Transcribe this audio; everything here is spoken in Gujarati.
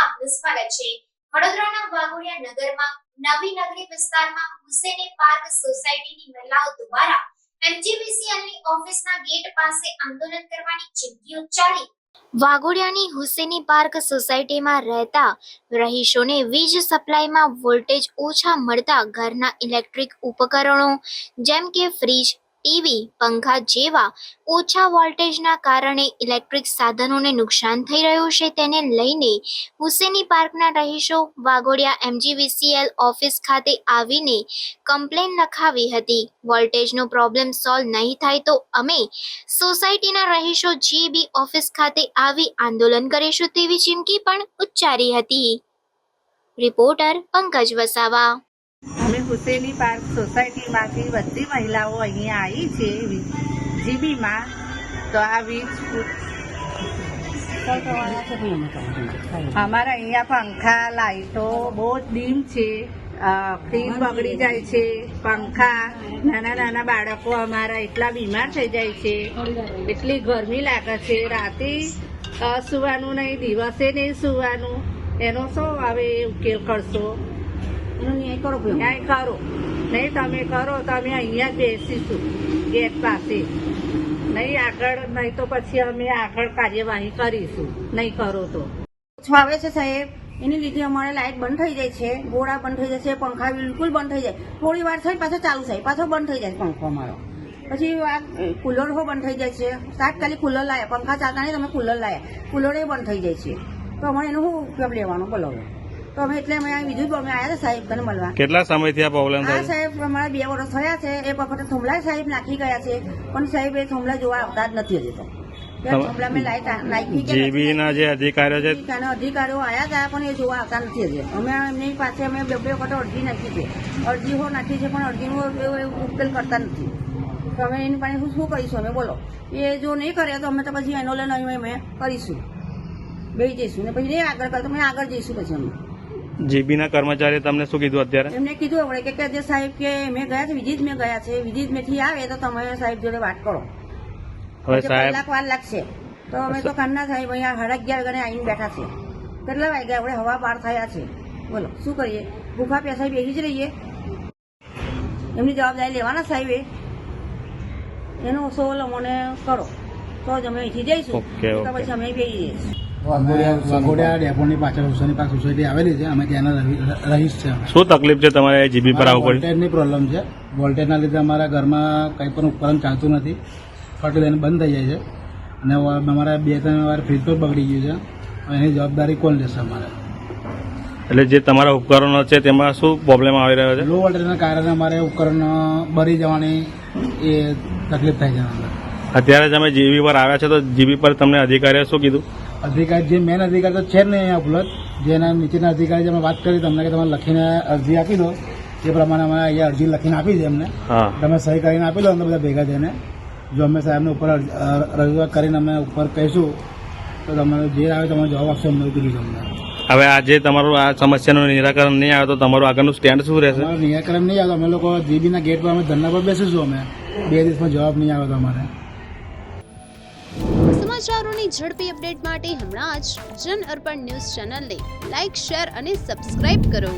આપનું સ્વાગત છે। વડોદરાના વાઘોડિયા નગરમાં નવી નગરી વિસ્તારમાં હુસેની પાર્ક સોસાયટીની મહિલાઓ દ્વારા એમજીવીસીએલની ઓફિસના ગેટ પાસે આંદોલન કરવાની ચીમકી ઉચ્ચારી। વાઘોડિયાની હુસેની પાર્ક સોસાયટીમાં રહેતા રહીશોને વીજ સપ્લાયમાં વોલ્ટેજ ઓછા મળતા ઘરના ઇલેક્ટ્રિક ઉપકરણો જેમ કે ફ્રીજ, ટીવી, પંખા જેવા ઓછા વોલ્ટેજના કારણે ઇલેક્ટ્રિક સાધનોને નુકસાન થઈ રહ્યું છે। તેને લઈને હુસેની પાર્કના રહીશો વાઘોડિયા એમજીવીસીએલ ઓફિસ ખાતે આવીને કમ્પ્લેન લખાવી હતી। વોલ્ટેજનો પ્રોબ્લેમ સોલ્વ નહીં થાય તો અમે સોસાયટીના રહીશો જીબી ઓફિસ ખાતે આવી આંદોલન કરીશું તેવી ચીમકી પણ ઉચ્ચારી હતી। રિપોર્ટર પંકજ વસાવા। અમે હુસેની પાર્ક સોસાયટીમાંથી બધી મહિલાઓ અહીંયા આવી છે જીબીમાં। તો આ વીજ અમારા અહીંયા પંખા લાઇટો બહુ જ ડીમ છે, ફ્રીજ બગડી જાય છે, પંખા નાના નાના બાળકો અમારા એટલા બીમાર થઈ જાય છે, એટલી ગરમી લાગે છે, રાતે સુવાનું નહીં, દિવસે નહીં સુવાનું। એનો શું હવે ઉકેલ કરશો? ન્યાય કરો, નહીં તમે કરો તો અમે અહીંયા જ બેસીશું ગેટ પાસે, નહીં આગળ, નહીં તો પછી અમે આગળ કાર્યવાહી કરીશું, નહીં કરો તો। આવે છે સાહેબ, એની લીધે અમારે લાઇટ બંધ થઈ જાય છે, ગોળા બંધ થઈ જાય છે, પંખા બિલકુલ બંધ થઈ જાય, થોડી વાર થઈ પાછો ચાલુ થાય, પાછો બંધ થઈ જાય પંખો અમારો। પછી આ કુલર બંધ થઈ જાય છે, તાત્કાલિક કુલર લાવ્યા, પંખા ચાલતા નહીં તમે કુલર લાવ્યા, કુલર બંધ થઈ જાય છે, તો અમારે એનો શું ઉપયોગ લેવાનો બોલો? તો અમે એટલે અમે બીજું અમે આવ્યા હતા સાહેબ તને મળવા। કેટલા સમયથી આ પ્રોબ્લેમ થાય? સાહેબ અમારા 2 વર્ષ થયા છે। એક વખતે થોમલા સાહેબ નાખી ગયા છે, પણ સાહેબ એ થોમલા જોવા આવતા જ નથી હજી તો। થોમલા મેં લાઈટ નાખી જીબીના જે અધિકારીઓ છે અધિકારીઓ આવ્યા હતા પણ એ જોવા આવતા નથી હજી। અમે એમની પાસે અમે 2 વખત અરજી નાખી છે, અરજીઓ નાખી છે, પણ અરજીનો ઉકેલ કરતા નથી। તો અમે એની પાસે શું કરીશું અમે બોલો? એ જો નહીં કરે તો અમે તો પછી આંદોલન અમે કરીશું, બેસી જઈશું ને પછી નહીં આગળ કરે તો અમે આગળ જઈશું। પછી અમે જીબીના કર્મચારી તમને શું કીધું અત્યારે? એમને કીધું આપણે કે જે સાહેબ કે મેં ગયા છે વિજિત મેં ગયા છે, વિજિત મેથી આવે તો તમે સાહેબ જોડે વાત કરો। હવે સાહેબ કલાક વાર લાગશે તો અમે તો કાનના સાહેબ અહીંયા 11:30 વાગે આવીને બેઠા છે। કેટલા વાગ્યા આપણે હવા 12 થયા છે, બોલો શું કરીએ? ભૂખા પ્યાસા બેસી જ રહીએ? એમની જવાબદારી લેવાના સાહેબે, એનો સોલ અમને કરો તો જ અમે અહીંથી જઈશું, તો પછી અમે બેસી જઈશું। વાઘોડિયા ડેપોની પાછળ હુસેની પાર્ક સોસાયટી આવેલી છે, અમે ત્યાંના રહીશ છે। શું તકલીફ છે તમારે જીબી પર આવવું પડે? વોલ્ટેજની પ્રોબ્લેમ છે, વોલ્ટેજના લીધે અમારા ઘરમાં કંઈ પણ ઉપકરણ ચાલતું નથી, ફટ લઈને બંધ થઈ જાય છે, અને અમારા 2-3 વાર ફ્રીજ પર બગડી ગયું છે। એની જવાબદારી કોણ લેશે અમારે? એટલે જે તમારા ઉપકરણો છે તેમાં શું પ્રોબ્લેમ આવી રહ્યો છે? લો વોલ્ટેજના કારણે અમારે ઉપકરણ બળી જવાની એ તકલીફ થાય છે। અત્યારે તમે જીબી પર આવ્યા છો તો જીબી પર તમને અધિકારીએ શું કીધું? અધિકારી જે મેન અધિકારી તો છે જ નહીં અહીંયા ઉપલબ્ધ, જેના નીચેના અધિકારી અમે વાત કરી તમને કે તમે લખીને અરજી આપી દો, એ પ્રમાણે અમે અહીંયા અરજી લખીને આપી છે એમને, તમે સહી કરીને આપી દો અંદર બધા ભેગા થઈને। જો અમે સાહેબને ઉપર રજૂઆત કરીને અમે ઉપર કહીશું તો તમે જે આવે તમે જવાબ આપશો અમને કીધું તમને। હવે આજે તમારું આ સમસ્યાનું નિરાકરણ નહીં આવે તો તમારું આગળનું સ્ટેન્ડ શું રહેશે? અમારું નિરાકરણ નહીં આવે તો અમે લોકો જીબીના ગેટ પર અમે ધરણા પર બેસીશું। અમે 2 દિવસમાં જવાબ નહીં આવે તો અમારે સમાચારોની ઝડપી અપડેટ માટે હમણાં જ જન અર્પણ ન્યૂઝ ચેનલને લાઇક, શેર અને સબસ્ક્રાઇબ કરો।